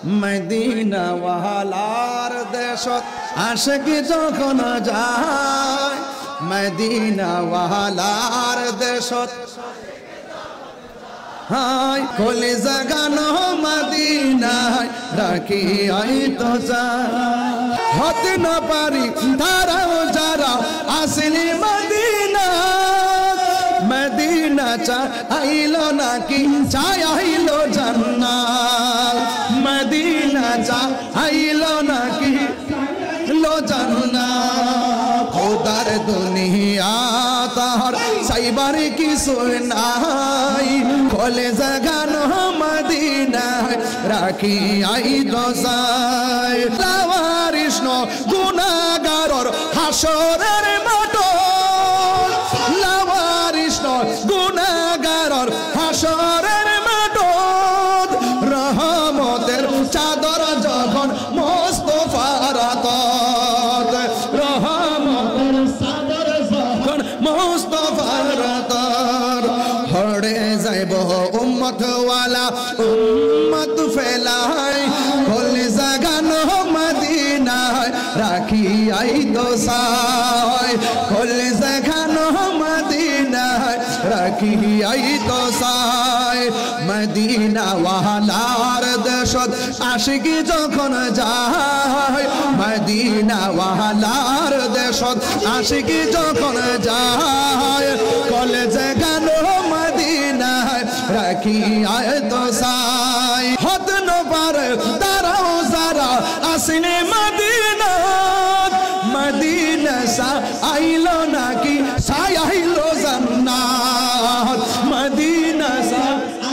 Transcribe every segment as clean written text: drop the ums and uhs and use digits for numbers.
Medina ওয়ালার দেশত আশিকি যখন যায় মদিনা ওয়ালার দেশত হাই কলিজা গানো মদিনায় রাখি আই তো যায় হতে না পারি তারাও যারা আসলি মদিনা মদিনা চাইলো নাকি চাইলো জান্নাত মদিনা চাইলো নাকি লো জান্নাত খোদার দুনিয়া তাহার সাইবার কিছু নাই কলেজা গানো মদিনায় রাখি আই দোসাই লাওয়ারিস গুনাহগারর হাসরের মাঠ লাওয়ারিস গুনাহগারর হাসরের মাঠ রহমতের চাদর যখন মুস্তাফার আতত রহমতের চাদর যখন মুস্তাফার আতত হড়ে যাইব উম্মত ওয়ালা উম্মত ফেলাই কলিজা গানো মদিনায় রাখি আই দোসাই কলিজা গানো মদিনায় রাখি আই দোসাই মদিনা ওয়ালার দেশত আশিকি যখন যায় মদিনা ওয়ালার দেশত আশিকি যখন যায় কলেজা গানো মদিনায় রাখি আয় দোসাই হত নবার তারাও যারা আসলে মদিনা মদিনা সা আইলো নাকি সাইলো জান্নাত মদিনা সা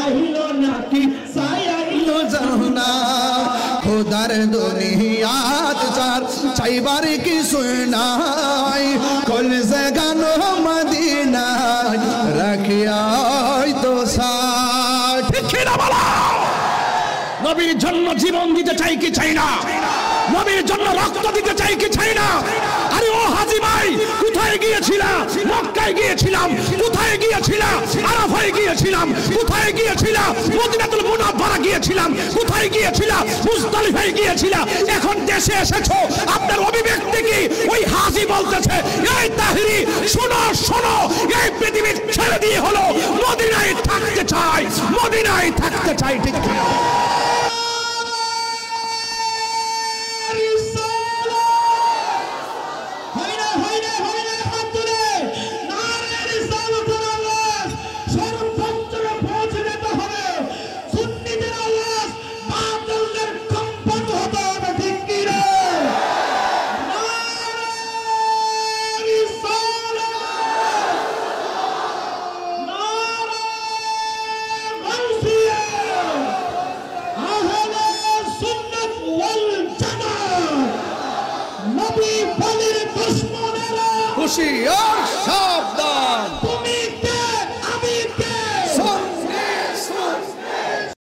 আইলো নাকি সাইলো জান্নাত খোদার দুনিয়াত চার চাইবার কিছু নাই কলজা গানো মদিনায় রাখিয়াই তো সাথ ঠিক না বলা নবীর জন্য জীবন দিতে চাই কি চাই না নবীর জন্য রক্ত দিতে চাই কি চাই না আরে ও হাজী ভাই কোথায় গিয়েছিলা মক্কায় গিয়েছিলাম কোথায় গিয়েছিলা আরাফায় গিয়েছিলাম কোথায় গিয়েছিলা মদিনাতুল মুনাওয়ারা গিয়েছিলাম কোথায় গিয়েছিলা মুজদালিফায় গিয়েছিলা এখন দেশে এসেছো আপনার অভিব্যক্তি কি ওই হাজী বলতেছে এই তাহরি শোনো শোনো এই পৃথিবী ছেড়ে দিয়ে হলো মদিনায় থাকতে চাই ঠিক কি হুশিয়ার সাবধান